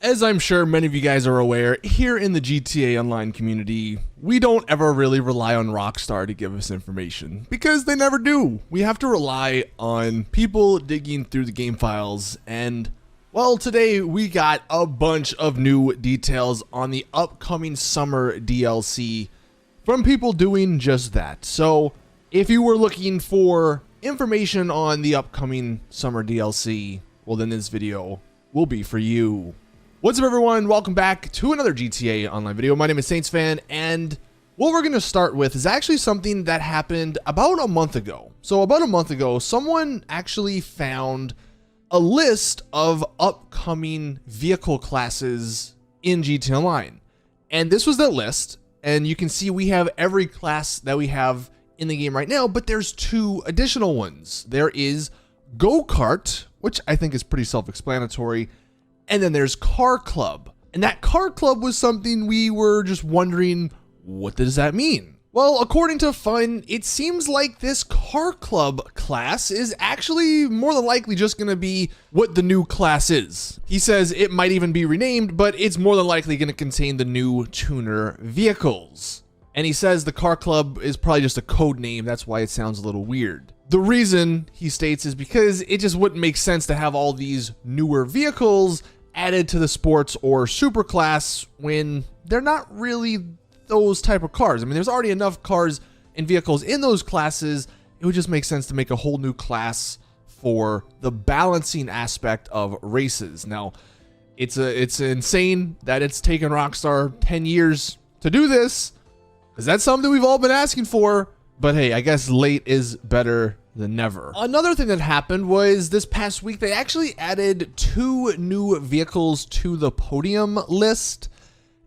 As I'm sure many of you guys are aware, here in the GTA Online community, we don't ever really rely on Rockstar to give us information, because they never do. We have to rely on people digging through the game files, and, well, today we got a bunch of new details on the upcoming summer DLC from people doing just that. So, if you were looking for information on the upcoming summer DLC, well then this video will be for you. What's up everyone, welcome back to another GTA Online video. My name is Saintsfan, and what we're going to start with is actually something that happened about a month ago. So about a month ago, someone actually found a list of upcoming vehicle classes in GTA Online. And this was that list, and you can see we have every class that we have in the game right now, but there's two additional ones. There is Go-Kart, which I think is pretty self-explanatory, and then there's Car Club. And that Car Club was something we were just wondering, what does that mean? Well, according to Fun, it seems like this Car Club class is actually more than likely just going to be what the new class is. He says it might even be renamed, but it's more than likely going to contain the new tuner vehicles. And he says the Car Club is probably just a code name, that's why it sounds a little weird. The reason, he states, is because it just wouldn't make sense to have all these newer vehicles added to the sports or super class when they're not really those type of cars. I mean, there's already enough cars and vehicles in those classes. It would just make sense to make a whole new class for the balancing aspect of races. Now, it's insane that it's taken Rockstar 10 years to do this, because that's something we've all been asking for. But hey, I guess late is better than never. Another thing that happened was this past week, they actually added 2 new vehicles to the Podium List.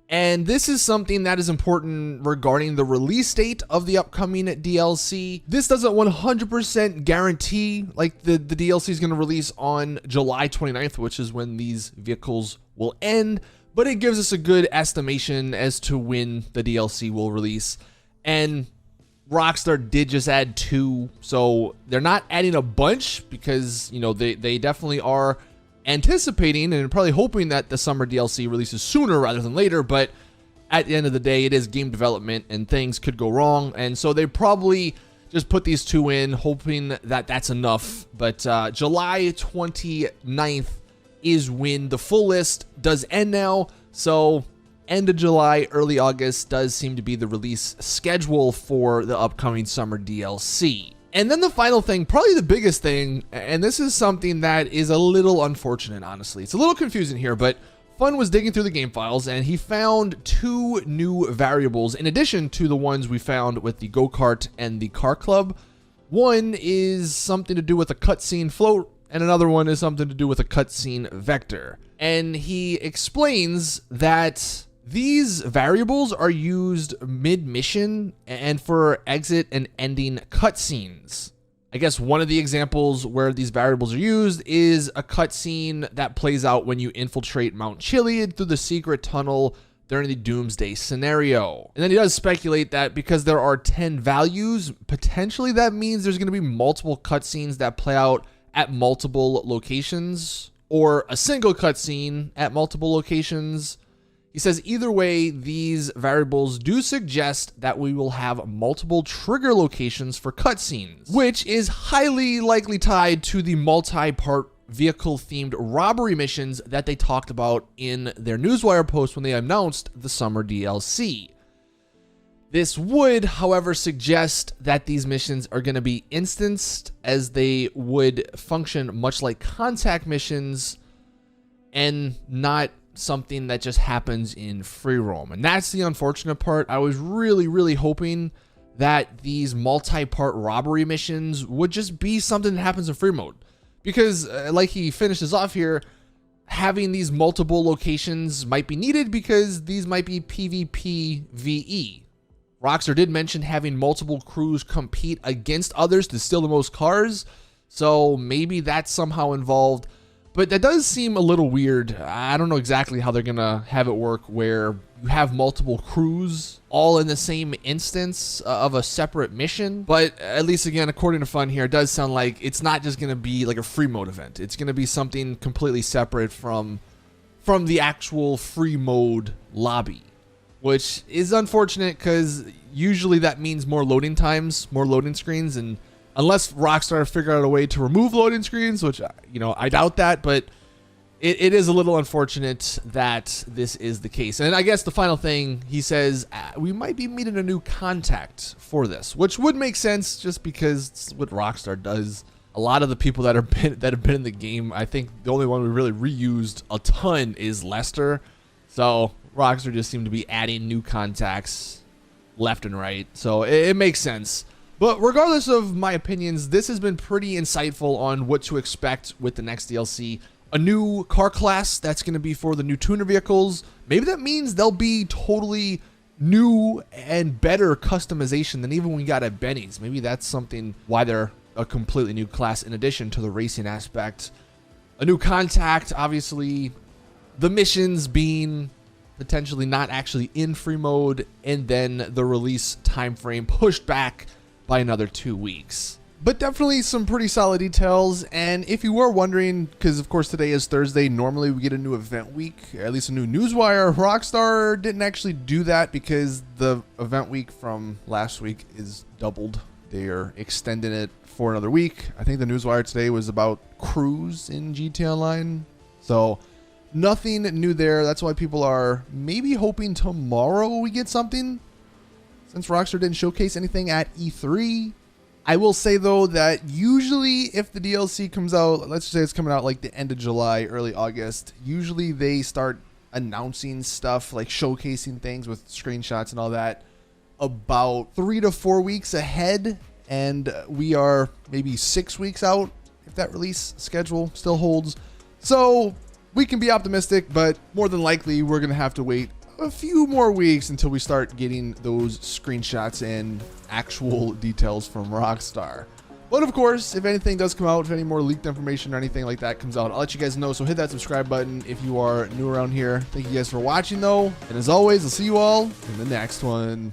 And this is something that is important regarding the release date of the upcoming DLC. This doesn't 100% guarantee like the DLC is going to release on July 29th, which is when these vehicles will end, but it gives us a good estimation as to when the DLC will release. And Rockstar did just add 2, so they're not adding a bunch because, you know, they definitely are anticipating and probably hoping that the summer DLC releases sooner rather than later, but at the end of the day, it is game development and things could go wrong, and so they probably just put these 2 in, hoping that that's enough. But July 29th is when the full list does end now, so end of July, early August does seem to be the release schedule for the upcoming summer DLC. And then the final thing, probably the biggest thing, and this is something that is a little unfortunate, honestly. It's a little confusing here, but Fun was digging through the game files, and he found 2 new variables in addition to the ones we found with the Go-Kart and the Car Club. One is something to do with a cutscene float, and another one is something to do with a cutscene vector. And he explains that these variables are used mid-mission and for exit and ending cutscenes. I guess one of the examples where these variables are used is a cutscene that plays out when you infiltrate Mount Chiliad through the secret tunnel during the Doomsday scenario. And then he does speculate that because there are 10 values, potentially that means there's going to be multiple cutscenes that play out at multiple locations, or a single cutscene at multiple locations. He says either way, these variables do suggest that we will have multiple trigger locations for cutscenes, which is highly likely tied to the multi-part vehicle-themed robbery missions that they talked about in their Newswire post when they announced the summer DLC. This would, however, suggest that these missions are going to be instanced, as they would function much like contact missions and not something that just happens in free roam. And that's the unfortunate part. I was really hoping that these multi-part robbery missions would just be something that happens in free mode, because like he finishes off here, having these multiple locations might be needed because these might be PvPvE. Rockstar did mention having multiple crews compete against others to steal the most cars, so maybe that's somehow involved. But that does seem a little weird. I don't know exactly how they're gonna have it work where you have multiple crews all in the same instance of a separate mission. But at least, again, according to Fun here, it does sound like it's not just gonna be like a free mode event. It's gonna be something completely separate from from the actual free mode lobby, which is unfortunate because usually that means more loading times, more loading screens. And unless Rockstar figured out a way to remove loading screens, which, I doubt that, but it is a little unfortunate that this is the case. And I guess the final thing, he says, we might be meeting a new contact for this, which would make sense just because it's what Rockstar does. A lot of the people that have been in the game, I think the only one we really reused a ton is Lester. So Rockstar just seemed to be adding new contacts left and right. So it makes sense. But regardless of my opinions, this has been pretty insightful on what to expect with the next DLC. A new car class that's going to be for the new tuner vehicles. Maybe that means there'll be totally new and better customization than even we got at Benny's. Maybe that's something why they're a completely new class in addition to the racing aspect. A new contact, obviously. The missions being potentially not actually in free mode, and then the release time frame pushed back by another 2 weeks. But definitely some pretty solid details. And if you were wondering, because of course today is Thursday, normally we get a new event week, at least a new newswire. Rockstar didn't actually do that because the event week from last week is doubled. They are extending it for another week. I think the newswire today was about crews in GTA Online. So nothing new there. That's why people are maybe hoping tomorrow we get something, since Rockstar didn't showcase anything at E3. I will say, though, that usually if the DLC comes out, let's say it's coming out like the end of July, early August, usually they start announcing stuff, like showcasing things with screenshots and all that, about 3 to 4 weeks ahead. And we are maybe 6 weeks out if that release schedule still holds. So we can be optimistic, but more than likely we're going to have to wait a few more weeks until we start getting those screenshots and actual details from Rockstar. But of course, if anything does come out, if any more leaked information or anything like that comes out, I'll let you guys know. So hit that subscribe button if you are new around here. Thank you guys for watching, though. And as always, I'll see you all in the next one.